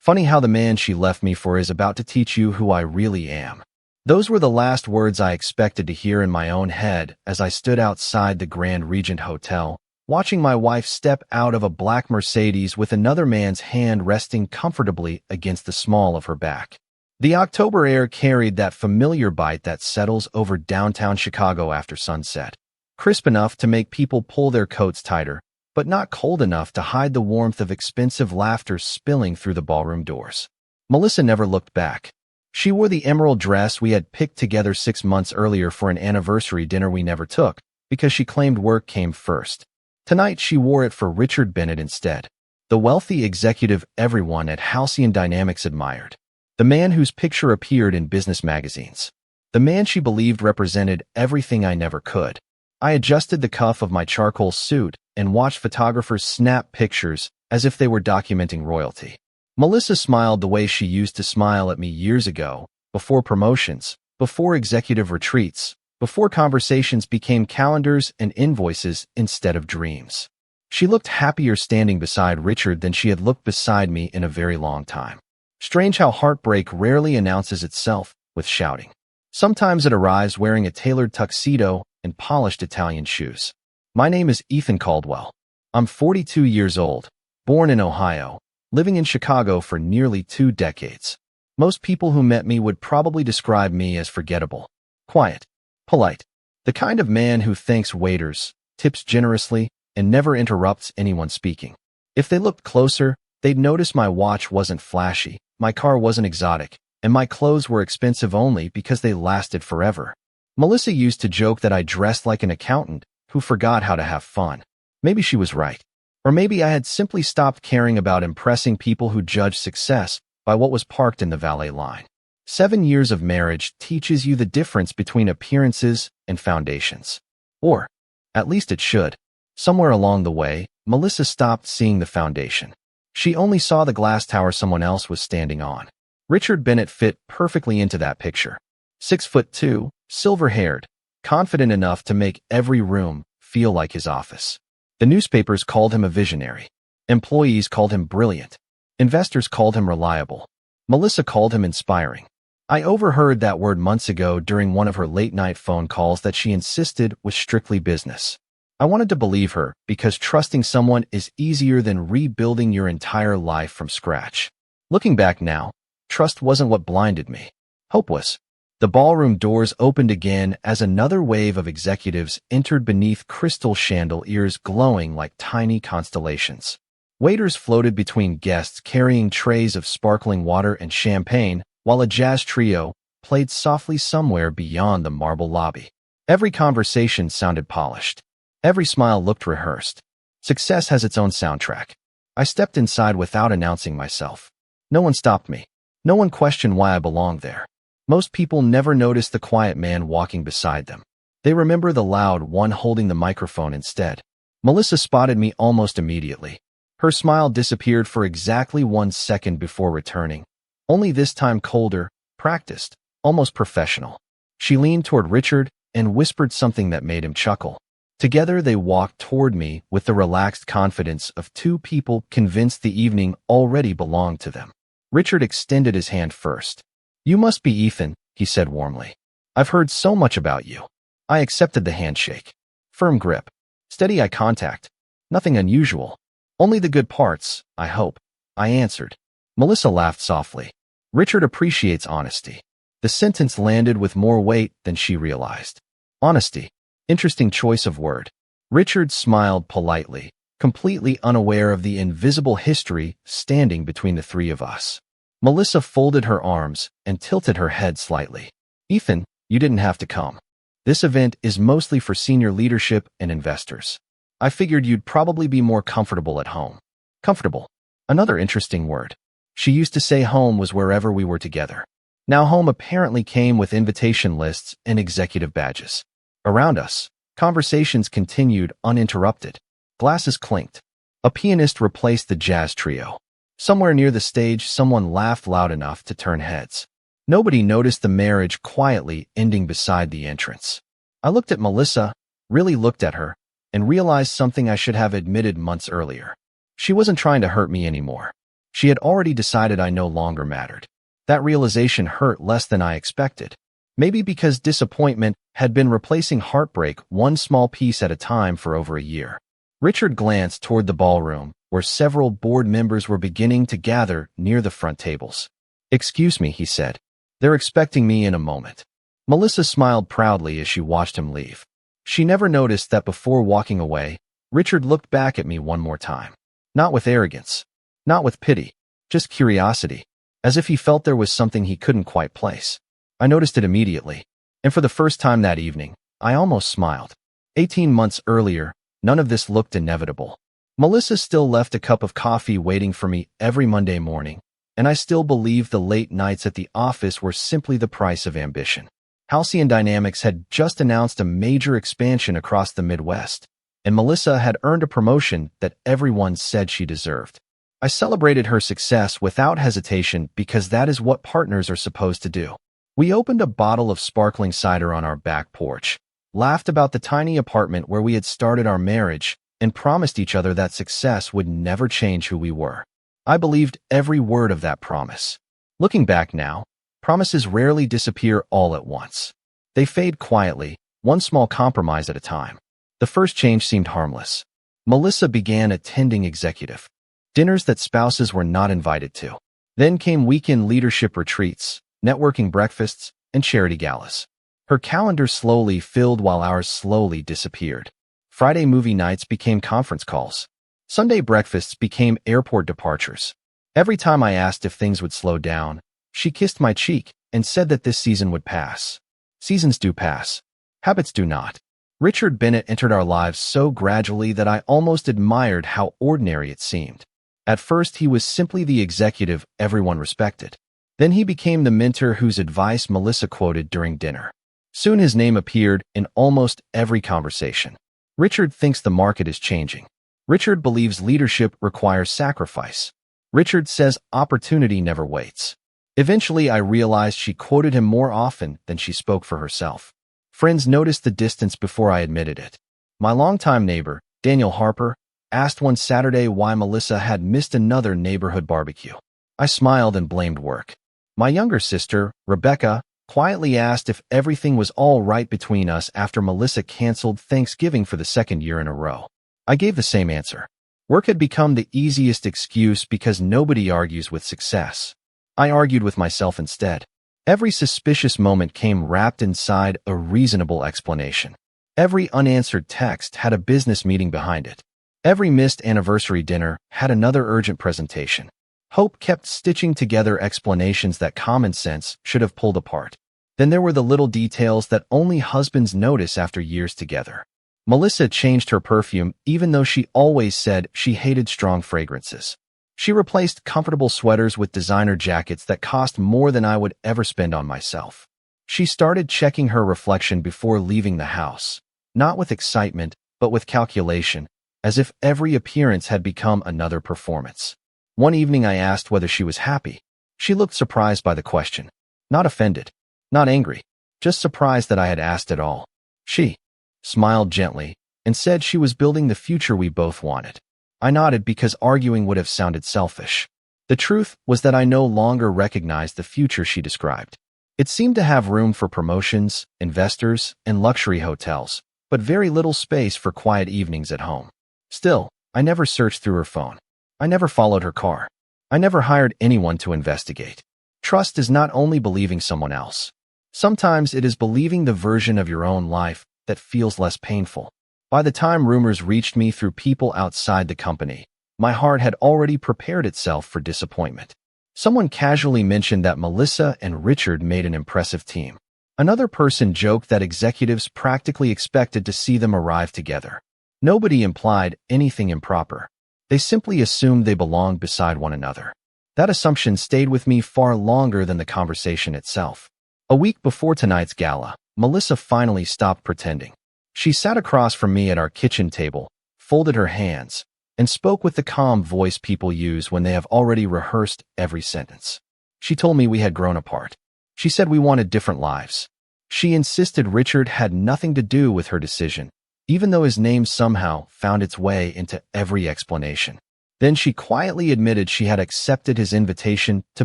Funny how the man she left me for is about to teach you who I really am. Those were the last words I expected to hear in my own head as I stood outside the Grand Regent Hotel, watching my wife step out of a black Mercedes with another man's hand resting comfortably against the small of her back. The October air carried that familiar bite that settles over downtown Chicago after sunset, crisp enough to make people pull their coats tighter, but not cold enough to hide the warmth of expensive laughter spilling through the ballroom doors. Melissa never looked back. She wore the emerald dress we had picked together 6 months earlier for an anniversary dinner we never took, because she claimed work came first. Tonight she wore it for Richard Bennett instead, the wealthy executive everyone at Halcyon Dynamics admired, the man whose picture appeared in business magazines, the man she believed represented everything I never could. I adjusted the cuff of my charcoal suit and watched photographers snap pictures as if they were documenting royalty. Melissa smiled the way she used to smile at me years ago, before promotions, before executive retreats, before conversations became calendars and invoices instead of dreams. She looked happier standing beside Richard than she had looked beside me in a very long time. Strange how heartbreak rarely announces itself with shouting. Sometimes it arrives wearing a tailored tuxedo and polished Italian shoes. My name is Ethan Caldwell. I'm 42 years old, born in Ohio, living in Chicago for nearly 2 decades. Most people who met me would probably describe me as forgettable, quiet, polite, the kind of man who thanks waiters, tips generously, and never interrupts anyone speaking. If they looked closer, they'd notice my watch wasn't flashy, my car wasn't exotic, and my clothes were expensive only because they lasted forever. Melissa used to joke that I dressed like an accountant who forgot how to have fun. Maybe she was right. Or maybe I had simply stopped caring about impressing people who judged success by what was parked in the valet line. 7 years of marriage teaches you the difference between appearances and foundations. Or, at least it should. Somewhere along the way, Melissa stopped seeing the foundation. She only saw the glass tower someone else was standing on. Richard Bennett fit perfectly into that picture. 6'2", silver-haired, confident enough to make every room feel like his office. The newspapers called him a visionary. Employees called him brilliant. Investors called him reliable. Melissa called him inspiring. I overheard that word months ago during one of her late-night phone calls that she insisted was strictly business. I wanted to believe her because trusting someone is easier than rebuilding your entire life from scratch. Looking back now, trust wasn't what blinded me. Hope was. The ballroom doors opened again as another wave of executives entered beneath crystal chandeliers glowing like tiny constellations. Waiters floated between guests carrying trays of sparkling water and champagne, while a jazz trio played softly somewhere beyond the marble lobby. Every conversation sounded polished. Every smile looked rehearsed. Success has its own soundtrack. I stepped inside without announcing myself. No one stopped me. No one questioned why I belonged there. Most people never notice the quiet man walking beside them. They remember the loud one holding the microphone instead. Melissa spotted me almost immediately. Her smile disappeared for exactly 1 second before returning, only this time colder, practiced, almost professional. She leaned toward Richard and whispered something that made him chuckle. Together they walked toward me with the relaxed confidence of 2 people convinced the evening already belonged to them. Richard extended his hand first. "You must be Ethan," he said warmly. "I've heard so much about you." I accepted the handshake. Firm grip. Steady eye contact. Nothing unusual. Only the good parts, I hope. I answered. Melissa laughed softly. Richard appreciates honesty. The sentence landed with more weight than she realized. Honesty. Interesting choice of word. Richard smiled politely, completely unaware of the invisible history standing between the 3 of us. Melissa folded her arms and tilted her head slightly. "Ethan, you didn't have to come. This event is mostly for senior leadership and investors. I figured you'd probably be more comfortable at home." Comfortable. Another interesting word. She used to say home was wherever we were together. Now home apparently came with invitation lists and executive badges. Around us, conversations continued uninterrupted. Glasses clinked. A pianist replaced the jazz trio. Somewhere near the stage, someone laughed loud enough to turn heads. Nobody noticed the marriage quietly ending beside the entrance. I looked at Melissa, really looked at her, and realized something I should have admitted months earlier. She wasn't trying to hurt me anymore. She had already decided I no longer mattered. That realization hurt less than I expected. Maybe because disappointment had been replacing heartbreak one small piece at a time for over a year. Richard glanced toward the ballroom, where several board members were beginning to gather near the front tables. "Excuse me," he said. "They're expecting me in a moment." Melissa smiled proudly as she watched him leave. She never noticed that before walking away, Richard looked back at me one more time. Not with arrogance, not with pity, just curiosity, as if he felt there was something he couldn't quite place. I noticed it immediately, and for the first time that evening, I almost smiled. 18 months earlier, none of this looked inevitable. Melissa still left a cup of coffee waiting for me every Monday morning, and I still believed the late nights at the office were simply the price of ambition. Halcyon Dynamics had just announced a major expansion across the Midwest, and Melissa had earned a promotion that everyone said she deserved. I celebrated her success without hesitation because that is what partners are supposed to do. We opened a bottle of sparkling cider on our back porch, laughed about the tiny apartment where we had started our marriage, and promised each other that success would never change who we were. I believed every word of that promise. Looking back now, promises rarely disappear all at once. They fade quietly, one small compromise at a time. The first change seemed harmless. Melissa began attending executive dinners that spouses were not invited to. Then came weekend leadership retreats, networking breakfasts, and charity galas. Her calendar slowly filled while ours slowly disappeared. Friday movie nights became conference calls. Sunday breakfasts became airport departures. Every time I asked if things would slow down, she kissed my cheek and said that this season would pass. Seasons do pass. Habits do not. Richard Bennett entered our lives so gradually that I almost admired how ordinary it seemed. At first, he was simply the executive everyone respected. Then he became the mentor whose advice Melissa quoted during dinner. Soon his name appeared in almost every conversation. Richard thinks the market is changing. Richard believes leadership requires sacrifice. Richard says opportunity never waits. Eventually, I realized she quoted him more often than she spoke for herself. Friends noticed the distance before I admitted it. My longtime neighbor, Daniel Harper, asked one Saturday why Melissa had missed another neighborhood barbecue. I smiled and blamed work. My younger sister, Rebecca, quietly asked if everything was all right between us after Melissa canceled Thanksgiving for the second year in a row. I gave the same answer. Work had become the easiest excuse because nobody argues with success. I argued with myself instead. Every suspicious moment came wrapped inside a reasonable explanation. Every unanswered text had a business meeting behind it. Every missed anniversary dinner had another urgent presentation. Hope kept stitching together explanations that common sense should have pulled apart. Then there were the little details that only husbands notice after years together. Melissa changed her perfume even though she always said she hated strong fragrances. She replaced comfortable sweaters with designer jackets that cost more than I would ever spend on myself. She started checking her reflection before leaving the house, not with excitement, but with calculation, as if every appearance had become another performance. One evening I asked whether she was happy. She looked surprised by the question. Not offended, not angry, just surprised that I had asked at all. She smiled gently and said she was building the future we both wanted. I nodded because arguing would have sounded selfish. The truth was that I no longer recognized the future she described. It seemed to have room for promotions, investors, and luxury hotels, but very little space for quiet evenings at home. Still, I never searched through her phone. I never followed her car. I never hired anyone to investigate. Trust is not only believing someone else. Sometimes it is believing the version of your own life that feels less painful. By the time rumors reached me through people outside the company, my heart had already prepared itself for disappointment. Someone casually mentioned that Melissa and Richard made an impressive team. Another person joked that executives practically expected to see them arrive together. Nobody implied anything improper. They simply assumed they belonged beside one another. That assumption stayed with me far longer than the conversation itself. A week before tonight's gala, Melissa finally stopped pretending. She sat across from me at our kitchen table, folded her hands, and spoke with the calm voice people use when they have already rehearsed every sentence. She told me we had grown apart. She said we wanted different lives. She insisted Richard had nothing to do with her decision, even though his name somehow found its way into every explanation. Then she quietly admitted she had accepted his invitation to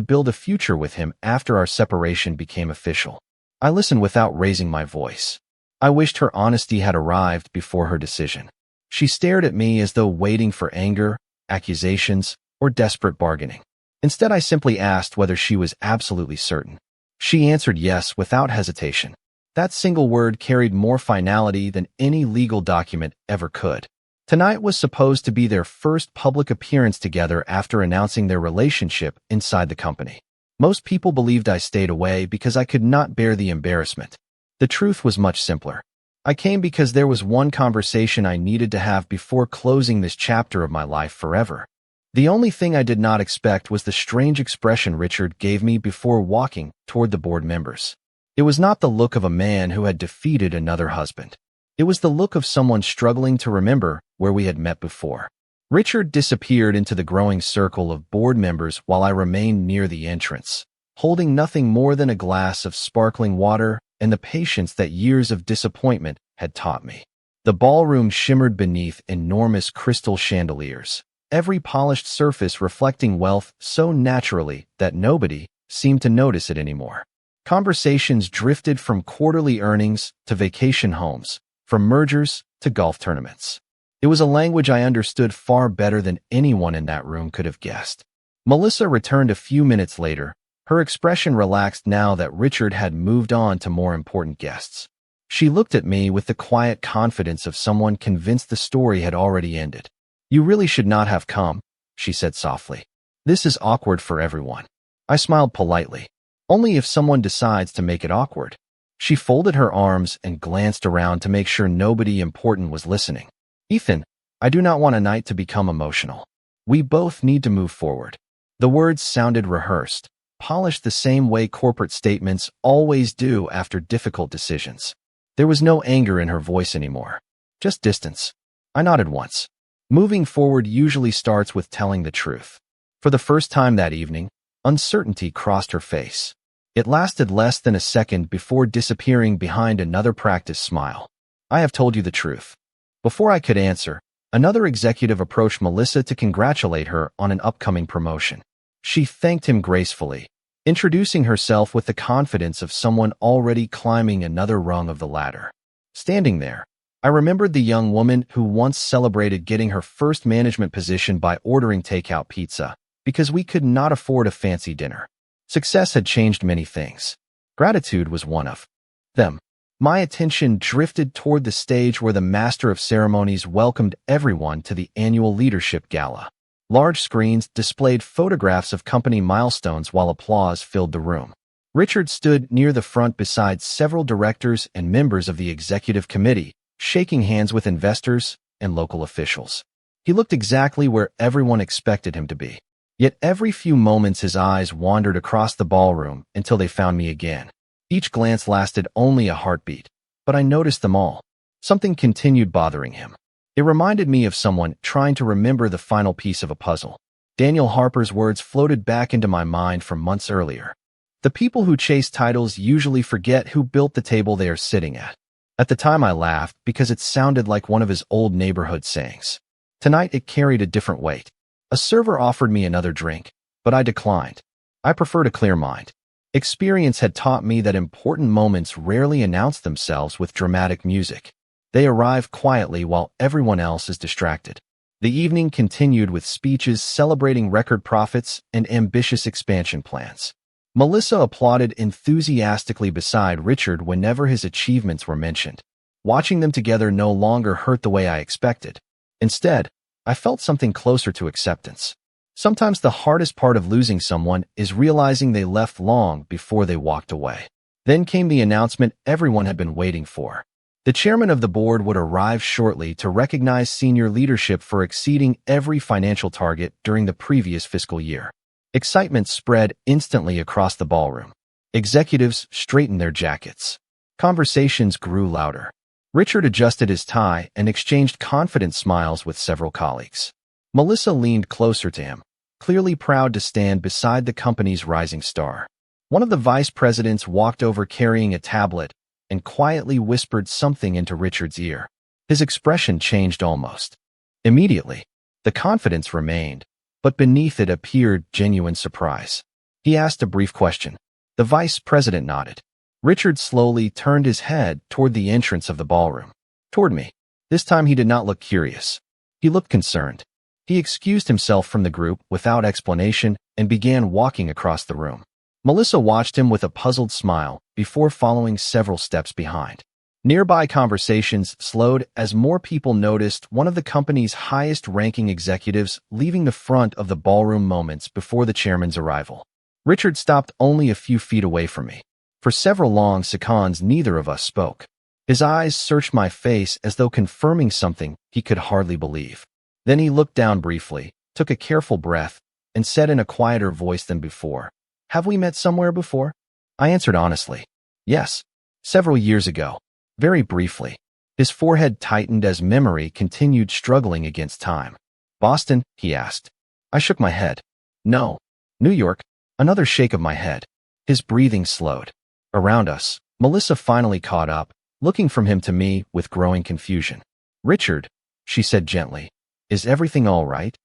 build a future with him after our separation became official. I listened without raising my voice. I wished her honesty had arrived before her decision. She stared at me as though waiting for anger, accusations, or desperate bargaining. Instead, I simply asked whether she was absolutely certain. She answered yes without hesitation. That single word carried more finality than any legal document ever could. Tonight was supposed to be their first public appearance together after announcing their relationship inside the company. Most people believed I stayed away because I could not bear the embarrassment. The truth was much simpler. I came because there was one conversation I needed to have before closing this chapter of my life forever. The only thing I did not expect was the strange expression Richard gave me before walking toward the board members. It was not the look of a man who had defeated another husband. It was the look of someone struggling to remember where we had met before. Richard disappeared into the growing circle of board members while I remained near the entrance, holding nothing more than a glass of sparkling water and the patience that years of disappointment had taught me. The ballroom shimmered beneath enormous crystal chandeliers, every polished surface reflecting wealth so naturally that nobody seemed to notice it anymore. Conversations drifted from quarterly earnings to vacation homes, from mergers to golf tournaments. It was a language I understood far better than anyone in that room could have guessed. Melissa returned a few minutes later, her expression relaxed now that Richard had moved on to more important guests. She looked at me with the quiet confidence of someone convinced the story had already ended. "You really should not have come," she said softly. "This is awkward for everyone." I smiled politely. "Only if someone decides to make it awkward." She folded her arms and glanced around to make sure nobody important was listening. "Ethan, I do not want a night to become emotional. We both need to move forward." The words sounded rehearsed, polished the same way corporate statements always do after difficult decisions. There was no anger in her voice anymore, just distance. I nodded once. Moving forward usually starts with telling the truth. For the first time that evening, uncertainty crossed her face. It lasted less than a second before disappearing behind another practiced smile. "I have told you the truth." Before I could answer, another executive approached Melissa to congratulate her on an upcoming promotion. She thanked him gracefully, introducing herself with the confidence of someone already climbing another rung of the ladder. Standing there, I remembered the young woman who once celebrated getting her first management position by ordering takeout pizza, because we could not afford a fancy dinner. Success had changed many things. Gratitude was one of them. My attention drifted toward the stage where the master of ceremonies welcomed everyone to the annual leadership gala. Large screens displayed photographs of company milestones while applause filled the room. Richard stood near the front beside several directors and members of the executive committee, shaking hands with investors and local officials. He looked exactly where everyone expected him to be. Yet every few moments his eyes wandered across the ballroom until they found me again. Each glance lasted only a heartbeat, but I noticed them all. Something continued bothering him. It reminded me of someone trying to remember the final piece of a puzzle. Daniel Harper's words floated back into my mind from months earlier. The people who chase titles usually forget who built the table they are sitting at. At the time I laughed because it sounded like one of his old neighborhood sayings. Tonight it carried a different weight. A server offered me another drink, but I declined. I preferred a clear mind. Experience had taught me that important moments rarely announce themselves with dramatic music. They arrive quietly while everyone else is distracted. The evening continued with speeches celebrating record profits and ambitious expansion plans. Melissa applauded enthusiastically beside Richard whenever his achievements were mentioned. Watching them together no longer hurt the way I expected. Instead, I felt something closer to acceptance. Sometimes the hardest part of losing someone is realizing they left long before they walked away. Then came the announcement everyone had been waiting for. The chairman of the board would arrive shortly to recognize senior leadership for exceeding every financial target during the previous fiscal year. Excitement spread instantly across the ballroom. Executives straightened their jackets. Conversations grew louder. Richard adjusted his tie and exchanged confident smiles with several colleagues. Melissa leaned closer to him, clearly proud to stand beside the company's rising star. One of the vice presidents walked over carrying a tablet and quietly whispered something into Richard's ear. His expression changed almost immediately. The confidence remained, but beneath it appeared genuine surprise. He asked a brief question. The vice president nodded. Richard slowly turned his head toward the entrance of the ballroom. Toward me. This time he did not look curious. He looked concerned. He excused himself from the group without explanation and began walking across the room. Melissa watched him with a puzzled smile before following several steps behind. Nearby conversations slowed as more people noticed one of the company's highest-ranking executives leaving the front of the ballroom moments before the chairman's arrival. Richard stopped only a few feet away from me. For several long seconds, neither of us spoke. His eyes searched my face as though confirming something he could hardly believe. Then he looked down briefly, took a careful breath, and said in a quieter voice than before, "Have we met somewhere before?" I answered honestly, "Yes, several years ago." Very briefly. His forehead tightened as memory continued struggling against time. "Boston?" he asked. I shook my head. "No. New York." Another shake of my head. His breathing slowed. Around us, Melissa finally caught up, looking from him to me with growing confusion. "Richard," she said gently, "is everything all right?"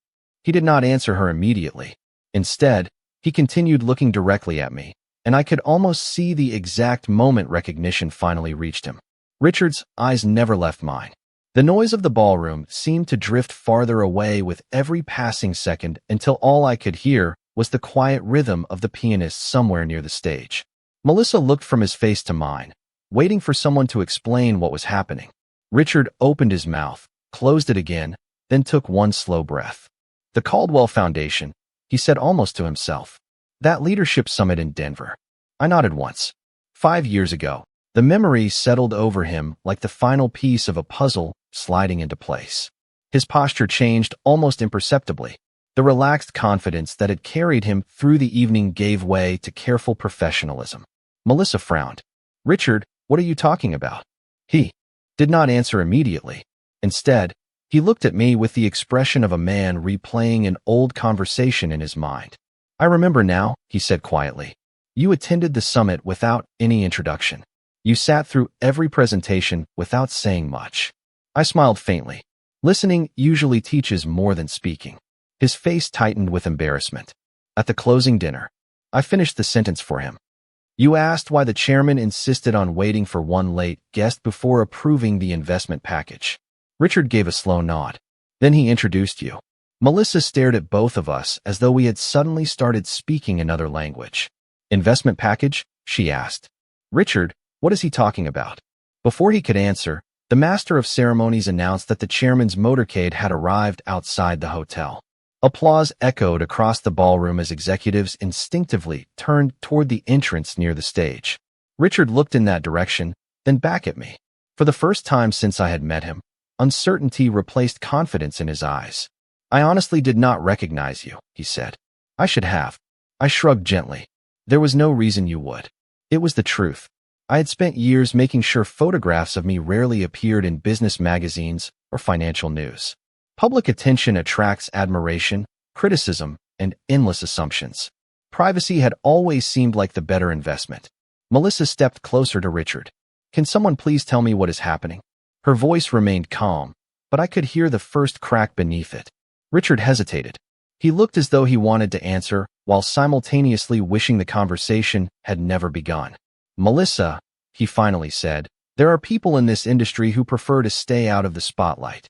He did not answer her immediately. Instead, he continued looking directly at me, and I could almost see the exact moment recognition finally reached him. Richard's eyes never left mine. The noise of the ballroom seemed to drift farther away with every passing second until all I could hear was the quiet rhythm of the pianist somewhere near the stage. Melissa looked from his face to mine, waiting for someone to explain what was happening. Richard opened his mouth, closed it again, then took one slow breath. "The Caldwell Foundation," he said almost to himself. "That leadership summit in Denver." I nodded once. 5 years ago. The memory settled over him like the final piece of a puzzle sliding into place. His posture changed almost imperceptibly. The relaxed confidence that had carried him through the evening gave way to careful professionalism. Melissa frowned. "Richard, what are you talking about?" He did not answer immediately. Instead, he looked at me with the expression of a man replaying an old conversation in his mind. "I remember now," he said quietly. "You attended the summit without any introduction. You sat through every presentation without saying much." I smiled faintly. Listening usually teaches more than speaking. His face tightened with embarrassment. "At the closing dinner." I finished the sentence for him. "You asked why the chairman insisted on waiting for one late guest before approving the investment package." Richard gave a slow nod. "Then he introduced you." Melissa stared at both of us as though we had suddenly started speaking another language. "Investment package?" she asked. "Richard, what is he talking about?" Before he could answer, the master of ceremonies announced that the chairman's motorcade had arrived outside the hotel. Applause echoed across the ballroom as executives instinctively turned toward the entrance near the stage. Richard looked in that direction, then back at me. For the first time since I had met him, uncertainty replaced confidence in his eyes. "I honestly did not recognize you," he said. "I should have." I shrugged gently. "There was no reason you would." It was the truth. I had spent years making sure photographs of me rarely appeared in business magazines or financial news. Public attention attracts admiration, criticism, and endless assumptions. Privacy had always seemed like the better investment. Melissa stepped closer to Richard. "Can someone please tell me what is happening?" Her voice remained calm, but I could hear the first crack beneath it. Richard hesitated. He looked as though he wanted to answer, while simultaneously wishing the conversation had never begun. "Melissa," he finally said, "there are people in this industry who prefer to stay out of the spotlight."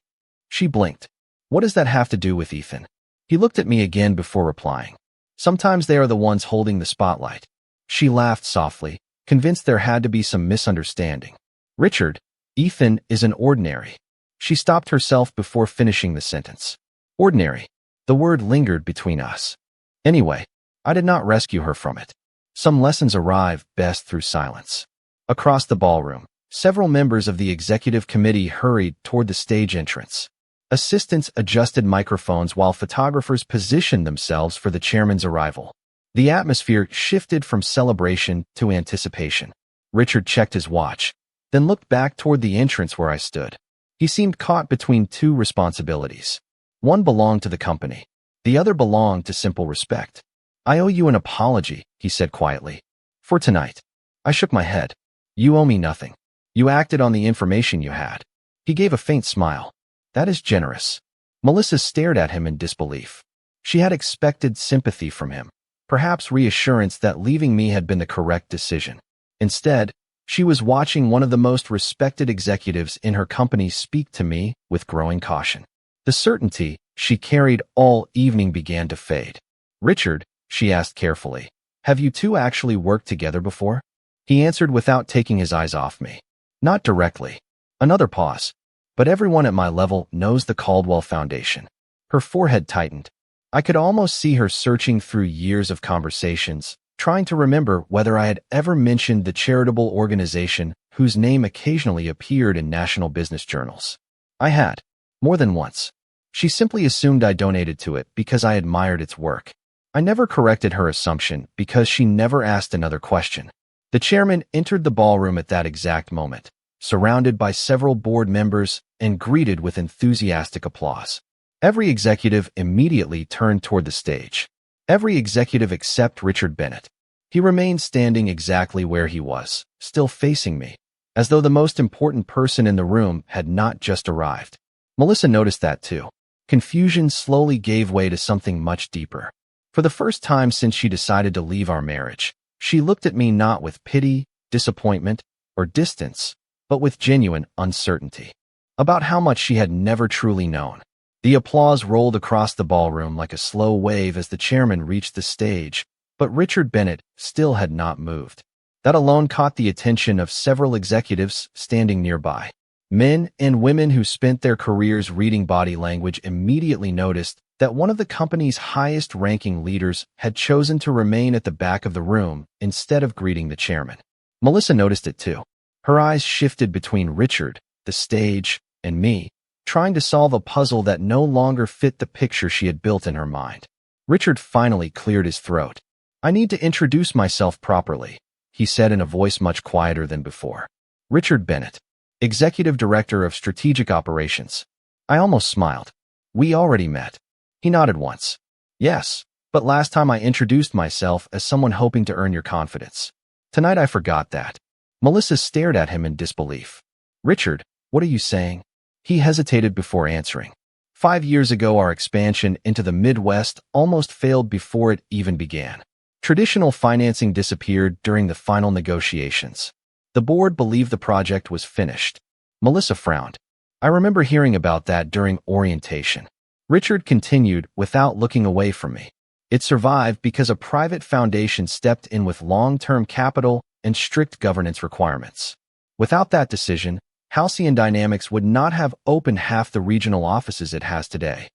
She blinked. "What does that have to do with Ethan?" He looked at me again before replying. "Sometimes they are the ones holding the spotlight." She laughed softly, convinced there had to be some misunderstanding. "Richard, Ethan is an ordinary." She stopped herself before finishing the sentence. Ordinary. The word lingered between us. Anyway, I did not rescue her from it. Some lessons arrive best through silence. Across the ballroom, several members of the executive committee hurried toward the stage entrance. Assistants adjusted microphones while photographers positioned themselves for the chairman's arrival. The atmosphere shifted from celebration to anticipation. Richard checked his watch, then looked back toward the entrance where I stood. He seemed caught between two responsibilities. One belonged to the company. The other belonged to simple respect. "I owe you an apology," he said quietly. "For tonight." I shook my head. "You owe me nothing. You acted on the information you had." He gave a faint smile. "That is generous." Melissa stared at him in disbelief. She had expected sympathy from him, perhaps reassurance that leaving me had been the correct decision. Instead, she was watching one of the most respected executives in her company speak to me with growing caution. The certainty she carried all evening began to fade. "Richard," she asked carefully, "have you two actually worked together before?" He answered without taking his eyes off me. "Not directly." Another pause. "But everyone at my level knows the Caldwell Foundation." Her forehead tightened. I could almost see her searching through years of conversations, trying to remember whether I had ever mentioned the charitable organization whose name occasionally appeared in national business journals. I had, more than once. She simply assumed I donated to it because I admired its work. I never corrected her assumption because she never asked another question. The chairman entered the ballroom at that exact moment, surrounded by several board members and greeted with enthusiastic applause. Every executive immediately turned toward the stage. Every executive except Richard Bennett. He remained standing exactly where he was, still facing me, as though the most important person in the room had not just arrived. Melissa noticed that too. Confusion slowly gave way to something much deeper. For the first time since she decided to leave our marriage, she looked at me not with pity, disappointment, or distance, but with genuine uncertainty about how much she had never truly known. The applause rolled across the ballroom like a slow wave as the chairman reached the stage, but Richard Bennett still had not moved. That alone caught the attention of several executives standing nearby. Men and women who spent their careers reading body language immediately noticed that one of the company's highest-ranking leaders had chosen to remain at the back of the room instead of greeting the chairman. Melissa noticed it too. Her eyes shifted between Richard, the stage, and me, trying to solve a puzzle that no longer fit the picture she had built in her mind. Richard finally cleared his throat. "I need to introduce myself properly," he said in a voice much quieter than before. "Richard Bennett, Executive Director of Strategic Operations." I almost smiled. "We already met." He nodded once. "Yes, but last time I introduced myself as someone hoping to earn your confidence. Tonight I forgot that." Melissa stared at him in disbelief. "Richard, what are you saying?" He hesitated before answering. 5 years ago, our expansion into the Midwest almost failed before it even began. Traditional financing disappeared during the final negotiations. The board believed the project was finished. Melissa frowned. "I remember hearing about that during orientation." Richard continued without looking away from me. "It survived because a private foundation stepped in with long-term capital and strict governance requirements. Without that decision, Halcyon Dynamics would not have opened half the regional offices it has today."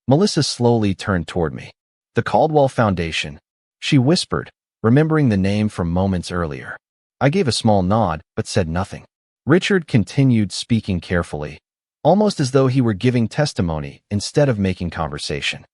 Melissa slowly turned toward me. "The Caldwell Foundation," she whispered, remembering the name from moments earlier. I gave a small nod, but said nothing. Richard continued speaking carefully, almost as though he were giving testimony instead of making conversation.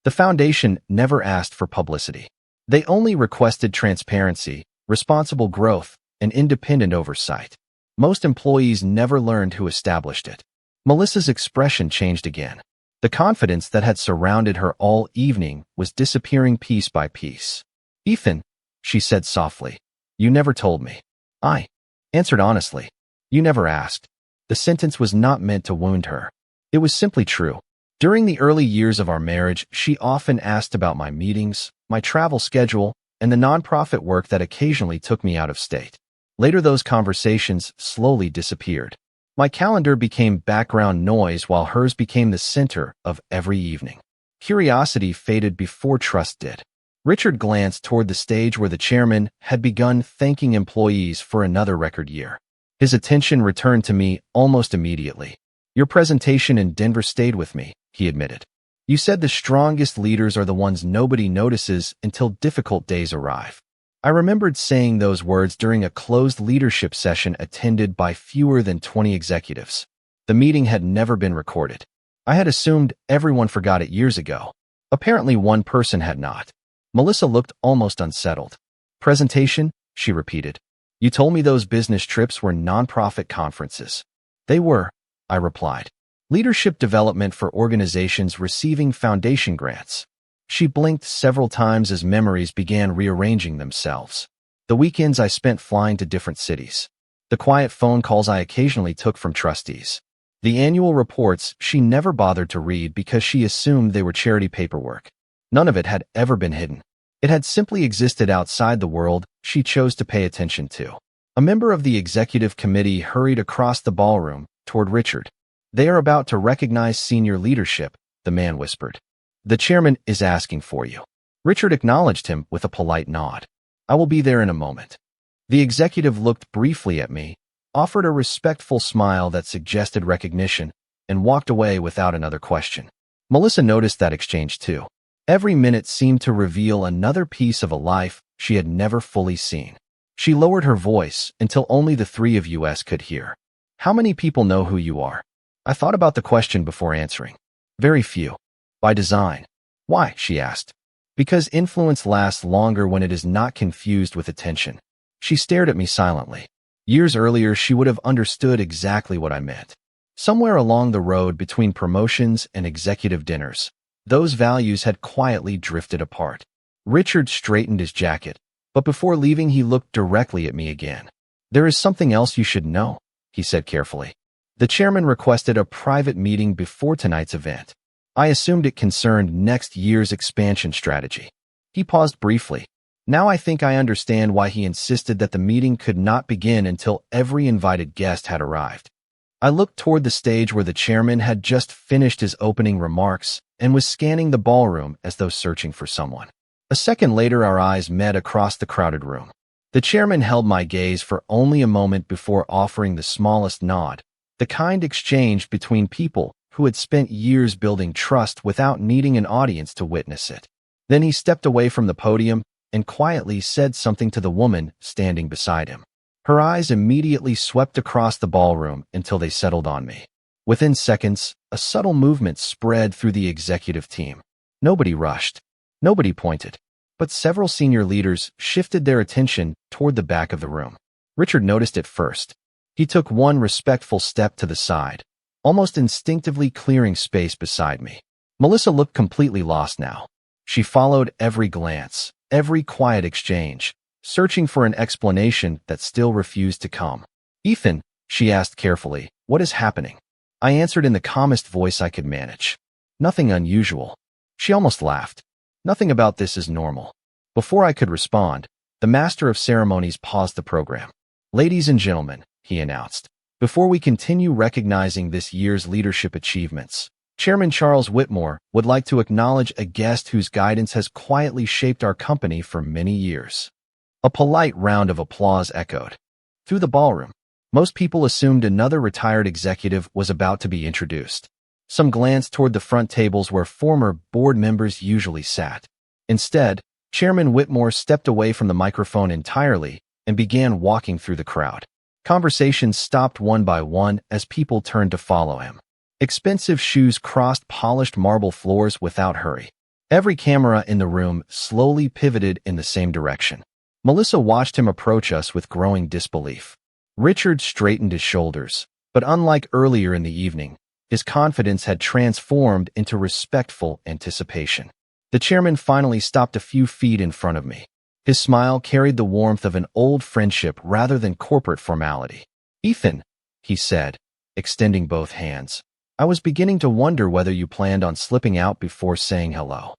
"The foundation never asked for publicity. They only requested transparency, responsible growth, and independent oversight. Most employees never learned who established it." Melissa's expression changed again. The confidence that had surrounded her all evening was disappearing piece by piece. "Ethan," she said softly, "you never told me." I answered honestly. "You never asked." The sentence was not meant to wound her. It was simply true. During the early years of our marriage, she often asked about my meetings, my travel schedule, and the nonprofit work that occasionally took me out of state. Later, those conversations slowly disappeared. My calendar became background noise while hers became the center of every evening. Curiosity faded before trust did. Richard glanced toward the stage where the chairman had begun thanking employees for another record year. His attention returned to me almost immediately. "Your presentation in Denver stayed with me," he admitted. "You said the strongest leaders are the ones nobody notices until difficult days arrive." I remembered saying those words during a closed leadership session attended by fewer than 20 executives. The meeting had never been recorded. I had assumed everyone forgot it years ago. Apparently one person had not. Melissa looked almost unsettled. "Presentation?" she repeated. "You told me those business trips were nonprofit conferences." "They were," I replied. "Leadership development for organizations receiving foundation grants." She blinked several times as memories began rearranging themselves. The weekends I spent flying to different cities. The quiet phone calls I occasionally took from trustees. The annual reports she never bothered to read because she assumed they were charity paperwork. None of it had ever been hidden. It had simply existed outside the world she chose to pay attention to. A member of the executive committee hurried across the ballroom toward Richard. "They are about to recognize senior leadership," the man whispered. "The chairman is asking for you." Richard acknowledged him with a polite nod. "I will be there in a moment." The executive looked briefly at me, offered a respectful smile that suggested recognition, and walked away without another question. Melissa noticed that exchange too. Every minute seemed to reveal another piece of a life she had never fully seen. She lowered her voice until only the three of us could hear. "How many people know who you are?" I thought about the question before answering. "Very few. By design." "Why?" she asked. "Because influence lasts longer when it is not confused with attention." She stared at me silently. Years earlier, she would have understood exactly what I meant. Somewhere along the road between promotions and executive dinners, those values had quietly drifted apart. Richard straightened his jacket, but before leaving he looked directly at me again. "There is something else you should know," he said carefully. "The chairman requested a private meeting before tonight's event. I assumed it concerned next year's expansion strategy." He paused briefly. "Now I think I understand why he insisted that the meeting could not begin until every invited guest had arrived." I looked toward the stage where the chairman had just finished his opening remarks and was scanning the ballroom as though searching for someone. A second later, our eyes met across the crowded room. The chairman held my gaze for only a moment before offering the smallest nod, the kind exchanged between people who had spent years building trust without needing an audience to witness it. Then he stepped away from the podium and quietly said something to the woman standing beside him. Her eyes immediately swept across the ballroom until they settled on me. Within seconds, a subtle movement spread through the executive team. Nobody rushed. Nobody pointed. But several senior leaders shifted their attention toward the back of the room. Richard noticed it first. He took one respectful step to the side, almost instinctively clearing space beside me. Melissa looked completely lost now. She followed every glance, every quiet exchange, searching for an explanation that still refused to come. "Ethan," she asked carefully, "what is happening?" I answered in the calmest voice I could manage. "Nothing unusual." She almost laughed. "Nothing about this is normal." Before I could respond, the master of ceremonies paused the program. "Ladies and gentlemen," he announced, "before we continue recognizing this year's leadership achievements, Chairman Charles Whitmore would like to acknowledge a guest whose guidance has quietly shaped our company for many years." A polite round of applause echoed through the ballroom. Most people assumed another retired executive was about to be introduced. Some glanced toward the front tables where former board members usually sat. Instead, Chairman Whitmore stepped away from the microphone entirely and began walking through the crowd. Conversations stopped one by one as people turned to follow him. Expensive shoes crossed polished marble floors without hurry. Every camera in the room slowly pivoted in the same direction. Melissa watched him approach us with growing disbelief. Richard straightened his shoulders, but unlike earlier in the evening, his confidence had transformed into respectful anticipation. The chairman finally stopped a few feet in front of me. His smile carried the warmth of an old friendship rather than corporate formality. "Ethan," he said, extending both hands, "I was beginning to wonder whether you planned on slipping out before saying hello."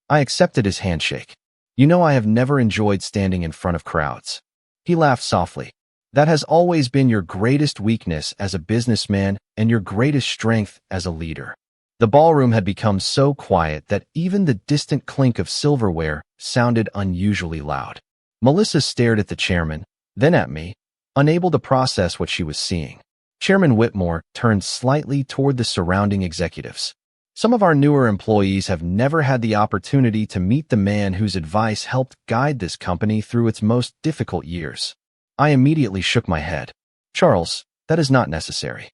I accepted his handshake. "You know I have never enjoyed standing in front of crowds." He laughed softly. "That has always been your greatest weakness as a businessman and your greatest strength as a leader." The ballroom had become so quiet that even the distant clink of silverware sounded unusually loud. Melissa stared at the chairman, then at me, unable to process what she was seeing. Chairman Whitmore turned slightly toward the surrounding executives. "Some of our newer employees have never had the opportunity to meet the man whose advice helped guide this company through its most difficult years." I immediately shook my head. "Charles, that is not necessary."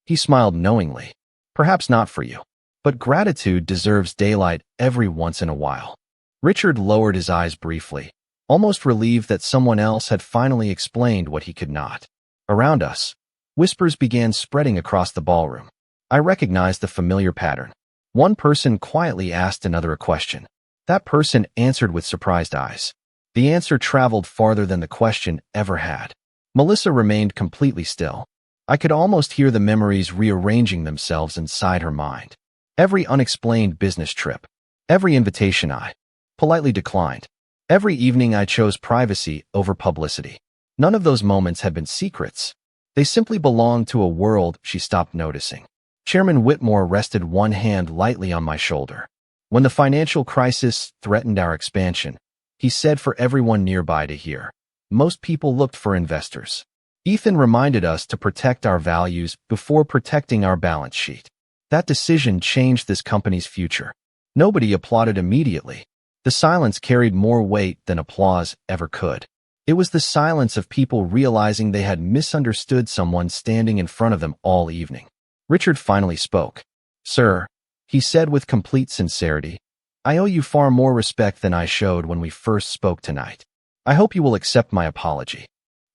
He smiled knowingly. "Perhaps not for you. But gratitude deserves daylight every once in a while." Richard lowered his eyes briefly, almost relieved that someone else had finally explained what he could not. Around us, whispers began spreading across the ballroom. I recognized the familiar pattern. One person quietly asked another a question. That person answered with surprised eyes. The answer traveled farther than the question ever had. Melissa remained completely still. I could almost hear the memories rearranging themselves inside her mind. Every unexplained business trip, every invitation I politely declined, every evening I chose privacy over publicity. None of those moments had been secrets. They simply belonged to a world she stopped noticing. Chairman Whitmore rested one hand lightly on my shoulder. When the financial crisis threatened our expansion, he said for everyone nearby to hear, most people looked for investors. Ethan reminded us to protect our values before protecting our balance sheet. That decision changed this company's future. Nobody applauded immediately. The silence carried more weight than applause ever could. It was the silence of people realizing they had misunderstood someone standing in front of them all evening. Richard finally spoke. "Sir," he said with complete sincerity, "I owe you far more respect than I showed when we first spoke tonight. I hope you will accept my apology."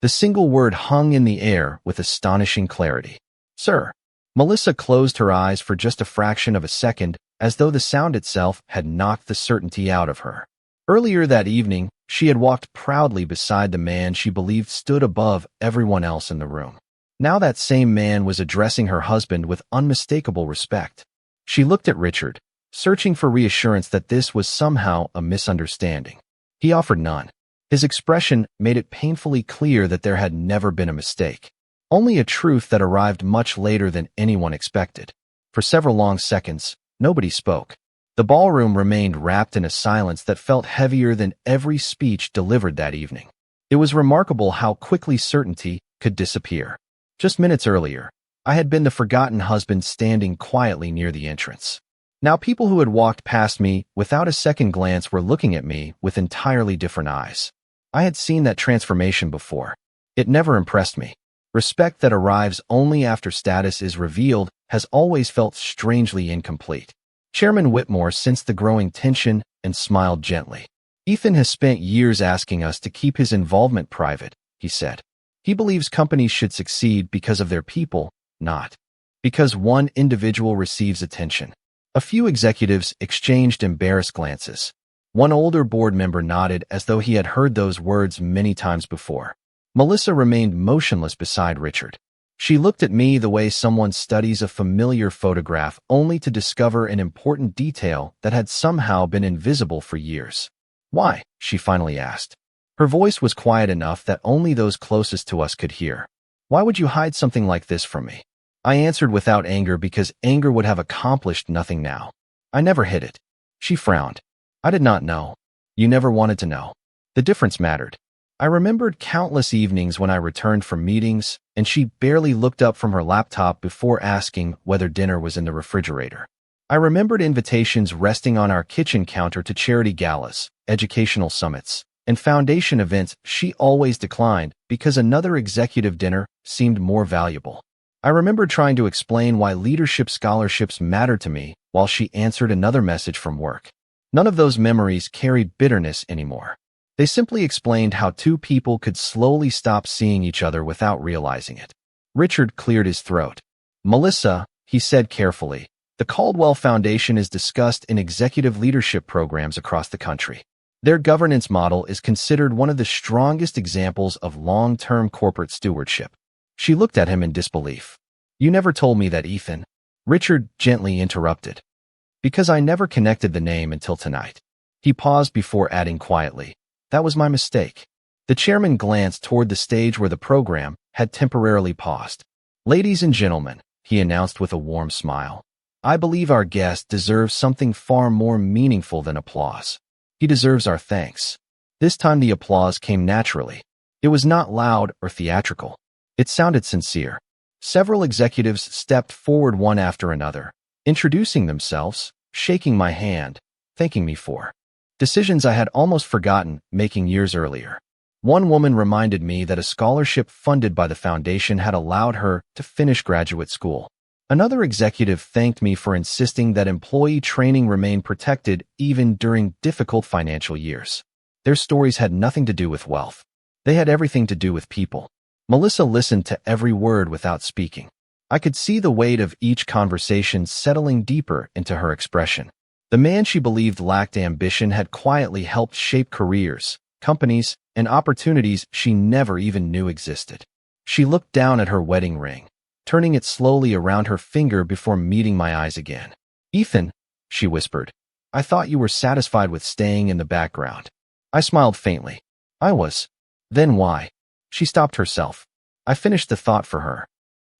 The single word hung in the air with astonishing clarity. "Sir." Melissa closed her eyes for just a fraction of a second, as though the sound itself had knocked the certainty out of her. Earlier that evening, she had walked proudly beside the man she believed stood above everyone else in the room. Now that same man was addressing her husband with unmistakable respect. She looked at Richard, searching for reassurance that this was somehow a misunderstanding. He offered none. His expression made it painfully clear that there had never been a mistake. Only a truth that arrived much later than anyone expected. For several long seconds, nobody spoke. The ballroom remained wrapped in a silence that felt heavier than every speech delivered that evening. It was remarkable how quickly certainty could disappear. Just minutes earlier, I had been the forgotten husband standing quietly near the entrance. Now people who had walked past me without a second glance were looking at me with entirely different eyes. I had seen that transformation before. It never impressed me. Respect that arrives only after status is revealed has always felt strangely incomplete. Chairman Whitmore sensed the growing tension and smiled gently. "Ethan has spent years asking us to keep his involvement private," he said. "He believes companies should succeed because of their people, not because one individual receives attention." A few executives exchanged embarrassed glances. One older board member nodded as though he had heard those words many times before. Melissa remained motionless beside Richard. She looked at me the way someone studies a familiar photograph only to discover an important detail that had somehow been invisible for years. "Why?" she finally asked. Her voice was quiet enough that only those closest to us could hear. "Why would you hide something like this from me?" I answered without anger because anger would have accomplished nothing now. "I never hid it." She frowned. "I did not know. You never wanted to know. The difference mattered." I remembered countless evenings when I returned from meetings, and she barely looked up from her laptop before asking whether dinner was in the refrigerator. I remembered invitations resting on our kitchen counter to charity galas, educational summits, and foundation events she always declined because another executive dinner seemed more valuable. I remember trying to explain why leadership scholarships mattered to me while she answered another message from work. None of those memories carried bitterness anymore. They simply explained how two people could slowly stop seeing each other without realizing it. Richard cleared his throat. "Melissa," he said carefully, "the Caldwell Foundation is discussed in executive leadership programs across the country. Their governance model is considered one of the strongest examples of long-term corporate stewardship." She looked at him in disbelief. "You never told me that, Ethan." Richard gently interrupted. "Because I never connected the name until tonight." He paused before adding quietly, "That was my mistake." The chairman glanced toward the stage where the program had temporarily paused. "Ladies and gentlemen," he announced with a warm smile, "I believe our guest deserves something far more meaningful than applause. He deserves our thanks." This time the applause came naturally. It was not loud or theatrical. It sounded sincere. Several executives stepped forward one after another, introducing themselves, shaking my hand, thanking me for decisions I had almost forgotten making years earlier. One woman reminded me that a scholarship funded by the foundation had allowed her to finish graduate school. Another executive thanked me for insisting that employee training remain protected even during difficult financial years. Their stories had nothing to do with wealth. They had everything to do with people. Melissa listened to every word without speaking. I could see the weight of each conversation settling deeper into her expression. The man she believed lacked ambition had quietly helped shape careers, companies, and opportunities she never even knew existed. She looked down at her wedding ring, turning it slowly around her finger before meeting my eyes again. "Ethan," she whispered, "I thought you were satisfied with staying in the background." I smiled faintly. I was. Then why? She stopped herself. I finished the thought for her.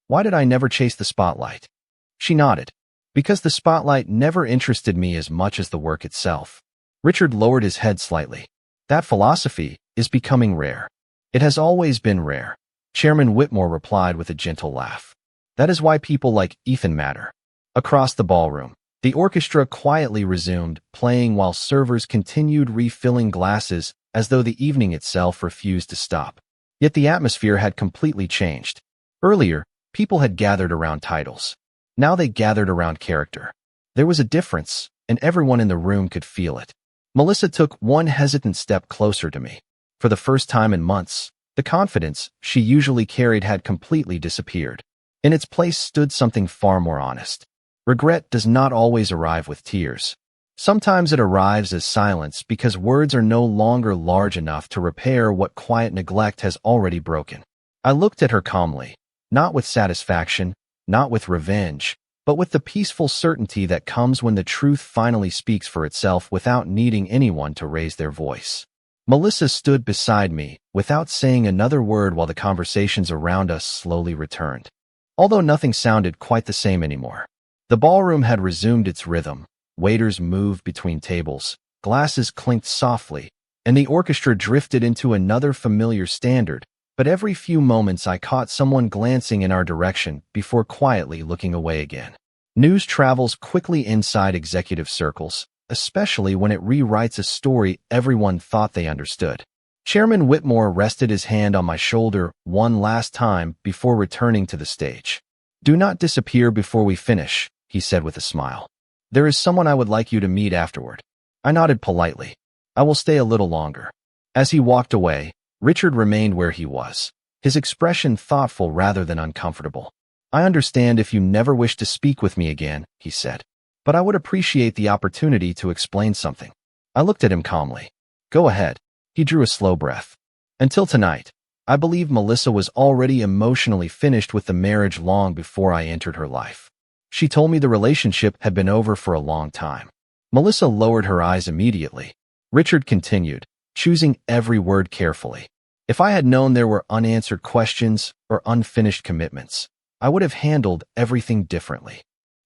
Why did I never chase the spotlight? She nodded. Because the spotlight never interested me as much as the work itself. Richard lowered his head slightly. That philosophy is becoming rare. It has always been rare. Chairman Whitmore replied with a gentle laugh. That is why people like Ethan matter. Across the ballroom, the orchestra quietly resumed, playing while servers continued refilling glasses as though the evening itself refused to stop. Yet the atmosphere had completely changed. Earlier, people had gathered around titles. Now they gathered around character. There was a difference, and everyone in the room could feel it. Melissa took one hesitant step closer to me. For the first time in months, the confidence she usually carried had completely disappeared. In its place stood something far more honest. Regret does not always arrive with tears. Sometimes it arrives as silence because words are no longer large enough to repair what quiet neglect has already broken. I looked at her calmly, not with satisfaction, not with revenge, but with the peaceful certainty that comes when the truth finally speaks for itself without needing anyone to raise their voice. Melissa stood beside me, without saying another word while the conversations around us slowly returned. Although nothing sounded quite the same anymore. The ballroom had resumed its rhythm. Waiters moved between tables, glasses clinked softly, and the orchestra drifted into another familiar standard, but every few moments I caught someone glancing in our direction before quietly looking away again. News travels quickly inside executive circles, especially when it rewrites a story everyone thought they understood. Chairman Whitmore rested his hand on my shoulder one last time before returning to the stage. "Do not disappear before we finish," he said with a smile. "There is someone I would like you to meet afterward." I nodded politely. "I will stay a little longer." As he walked away, Richard remained where he was, his expression thoughtful rather than uncomfortable. "I understand if you never wish to speak with me again," he said, "but I would appreciate the opportunity to explain something." I looked at him calmly. "Go ahead." He drew a slow breath. "Until tonight, I believe Melissa was already emotionally finished with the marriage long before I entered her life. She told me the relationship had been over for a long time." Melissa lowered her eyes immediately. Richard continued, choosing every word carefully. "If I had known there were unanswered questions or unfinished commitments, I would have handled everything differently."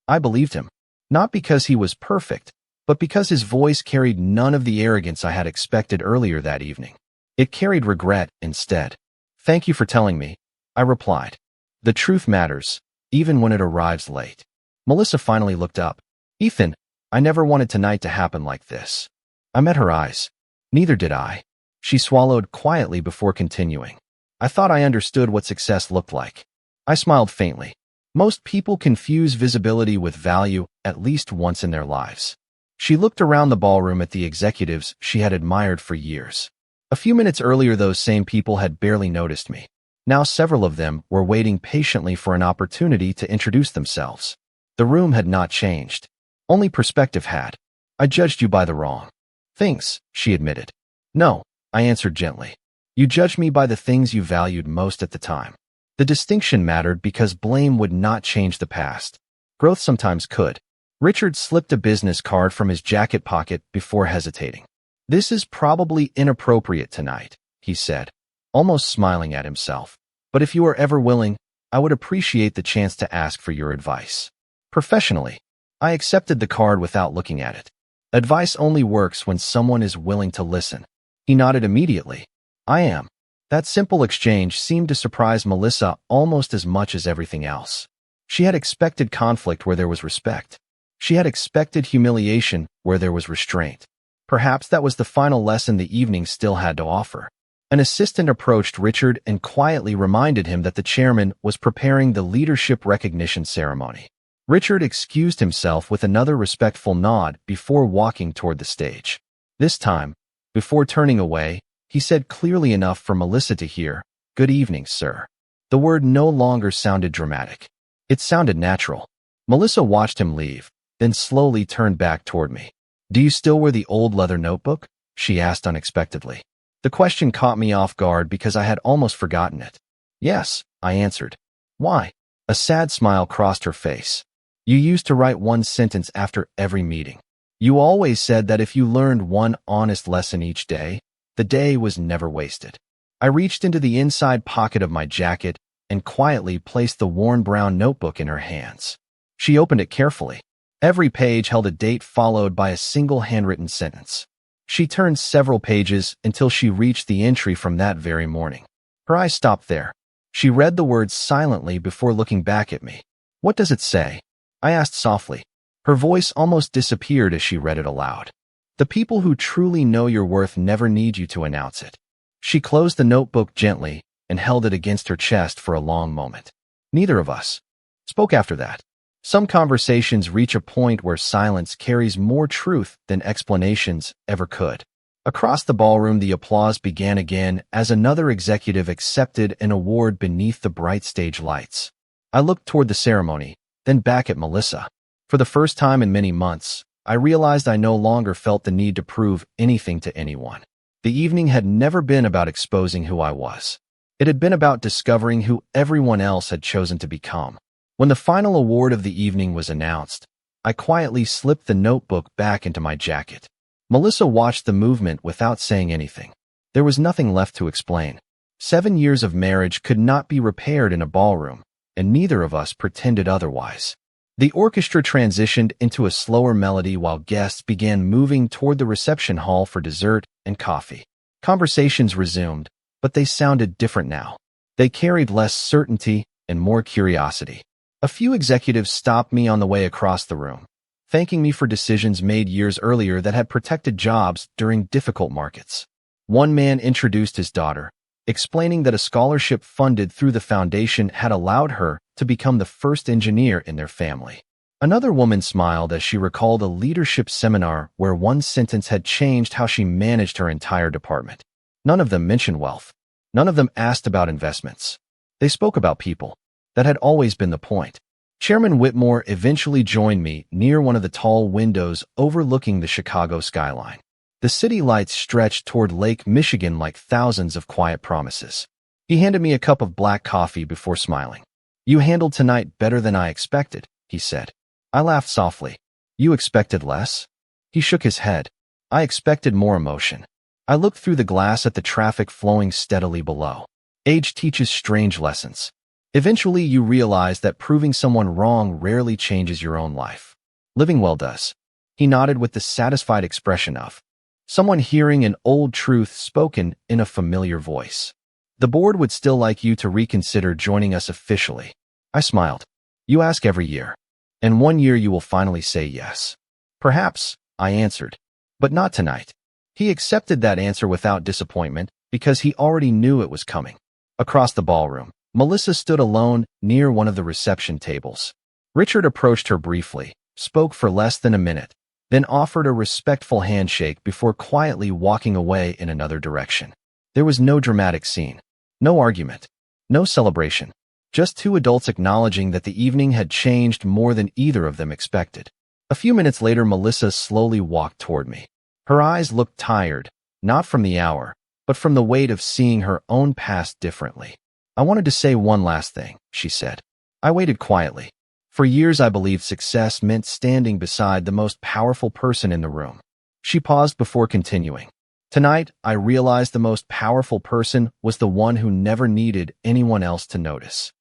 I believed him, not because he was perfect, but because his voice carried none of the arrogance I had expected earlier that evening. It carried regret instead. "Thank you for telling me," I replied. "The truth matters, even when it arrives late." Melissa finally looked up. "Ethan, I never wanted tonight to happen like this." I met her eyes. "Neither did I." She swallowed quietly before continuing. "I thought I understood what success looked like." I smiled faintly. Most people confuse visibility with value at least once in their lives. She looked around the ballroom at the executives she had admired for years. A few minutes earlier, those same people had barely noticed me. Now several of them were waiting patiently for an opportunity to introduce themselves. The room had not changed. Only perspective had. "I judged you by the wrong things," she admitted. "No," I answered gently. "You judged me by the things you valued most at the time." The distinction mattered because blame would not change the past. Growth sometimes could. Richard slipped a business card from his jacket pocket before hesitating. "This is probably inappropriate tonight," he said, almost smiling at himself. "But if you are ever willing, I would appreciate the chance to ask for your advice." Professionally, I accepted the card without looking at it. Advice only works when someone is willing to listen. He nodded immediately. "I am." That simple exchange seemed to surprise Melissa almost as much as everything else. She had expected conflict where there was respect. She had expected humiliation where there was restraint. Perhaps that was the final lesson the evening still had to offer. An assistant approached Richard and quietly reminded him that the chairman was preparing the leadership recognition ceremony. Richard excused himself with another respectful nod before walking toward the stage. This time, before turning away, he said clearly enough for Melissa to hear, "Good evening, sir." The word no longer sounded dramatic. It sounded natural. Melissa watched him leave, then slowly turned back toward me. "Do you still wear the old leather notebook?" she asked unexpectedly. The question caught me off guard because I had almost forgotten it. "Yes," I answered. "Why?" A sad smile crossed her face. You used to write one sentence after every meeting. You always said that if you learned one honest lesson each day, the day was never wasted. I reached into the inside pocket of my jacket and quietly placed the worn brown notebook in her hands. She opened it carefully. Every page held a date followed by a single handwritten sentence. She turned several pages until she reached the entry from that very morning. Her eyes stopped there. She read the words silently before looking back at me. What does it say? I asked softly. Her voice almost disappeared as she read it aloud. The people who truly know your worth never need you to announce it. She closed the notebook gently and held it against her chest for a long moment. Neither of us spoke after that. Some conversations reach a point where silence carries more truth than explanations ever could. Across the ballroom, the applause began again as another executive accepted an award beneath the bright stage lights. I looked toward the ceremony, then back at Melissa. For the first time in many months, I realized I no longer felt the need to prove anything to anyone. The evening had never been about exposing who I was. It had been about discovering who everyone else had chosen to become. When the final award of the evening was announced, I quietly slipped the notebook back into my jacket. Melissa watched the movement without saying anything. There was nothing left to explain. 7 years of marriage could not be repaired in a ballroom, and neither of us pretended otherwise. The orchestra transitioned into a slower melody while guests began moving toward the reception hall for dessert and coffee. Conversations resumed, but they sounded different now. They carried less certainty and more curiosity. A few executives stopped me on the way across the room, thanking me for decisions made years earlier that had protected jobs during difficult markets. One man introduced his daughter, explaining that a scholarship funded through the foundation had allowed her to become the first engineer in their family. Another woman smiled as she recalled a leadership seminar where one sentence had changed how she managed her entire department. None of them mentioned wealth. None of them asked about investments. They spoke about people. That had always been the point. Chairman Whitmore eventually joined me near one of the tall windows overlooking the Chicago skyline. The city lights stretched toward Lake Michigan like thousands of quiet promises. He handed me a cup of black coffee before smiling. You handled tonight better than I expected, he said. I laughed softly. You expected less? He shook his head. I expected more emotion. I looked through the glass at the traffic flowing steadily below. Age teaches strange lessons. Eventually, you realize that proving someone wrong rarely changes your own life. Living well does. He nodded with the satisfied expression of someone hearing an old truth spoken in a familiar voice. The board would still like you to reconsider joining us officially. I smiled. You ask every year. And one year you will finally say yes. Perhaps, I answered. But not tonight. He accepted that answer without disappointment because he already knew it was coming. Across the ballroom, Melissa stood alone near one of the reception tables. Richard approached her briefly, spoke for less than a minute, then offered a respectful handshake before quietly walking away in another direction. There was no dramatic scene, no argument, no celebration, just two adults acknowledging that the evening had changed more than either of them expected. A few minutes later, Melissa slowly walked toward me. Her eyes looked tired, not from the hour, but from the weight of seeing her own past differently. I wanted to say one last thing, she said. I waited quietly. For years I believed success meant standing beside the most powerful person in the room. She paused before continuing. Tonight, I realized the most powerful person was the one who never needed anyone else to notice.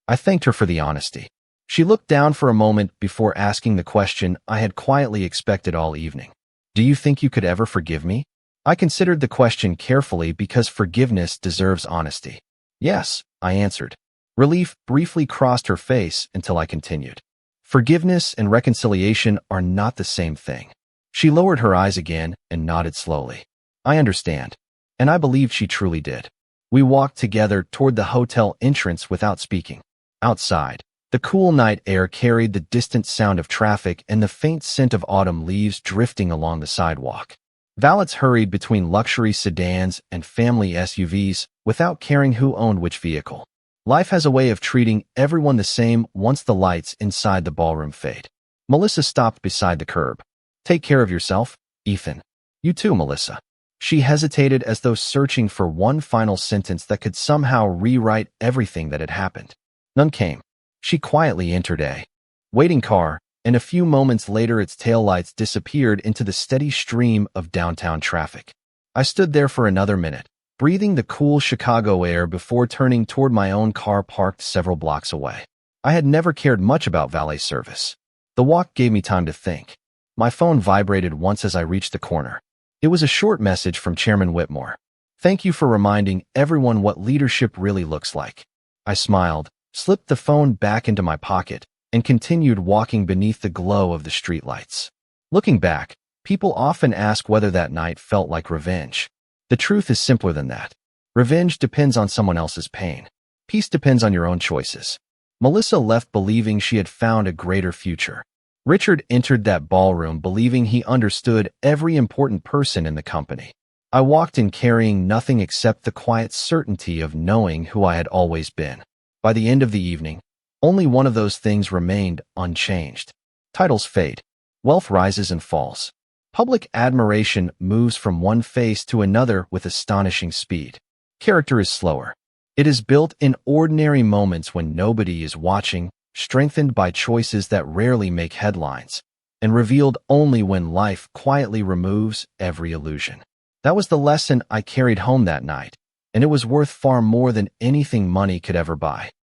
I thanked her for the honesty. She looked down for a moment before asking the question I had quietly expected all evening. Do you think you could ever forgive me? I considered the question carefully because forgiveness deserves honesty. Yes, I answered. Relief briefly crossed her face until I continued. Forgiveness and reconciliation are not the same thing. She lowered her eyes again and nodded slowly. I understand. And I believed she truly did. We walked together toward the hotel entrance without speaking. Outside, the cool night air carried the distant sound of traffic and the faint scent of autumn leaves drifting along the sidewalk. Valets hurried between luxury sedans and family SUVs without caring who owned which vehicle. Life has a way of treating everyone the same once the lights inside the ballroom fade. Melissa stopped beside the curb. Take care of yourself, Ethan. You too, Melissa. She hesitated as though searching for one final sentence that could somehow rewrite everything that had happened. None came. She quietly entered a waiting car, and a few moments later its taillights disappeared into the steady stream of downtown traffic. I stood there for another minute, breathing the cool Chicago air before turning toward my own car parked several blocks away. I had never cared much about valet service. The walk gave me time to think. My phone vibrated once as I reached the corner. It was a short message from Chairman Whitmore. "Thank you for reminding everyone what leadership really looks like." I smiled, slipped the phone back into my pocket, and continued walking beneath the glow of the streetlights. Looking back, people often ask whether that night felt like revenge. The truth is simpler than that. Revenge depends on someone else's pain. Peace depends on your own choices. Melissa left believing she had found a greater future. Richard entered that ballroom believing he understood every important person in the company. I walked in carrying nothing except the quiet certainty of knowing who I had always been. By the end of the evening, only one of those things remained unchanged. Titles fade. Wealth rises and falls. Public admiration moves from one face to another with astonishing speed. Character is slower. It is built in ordinary moments when nobody is watching, strengthened by choices that rarely make headlines, and revealed only when life quietly removes every illusion. That was the lesson I carried home that night, and it was worth far more than anything money could ever buy.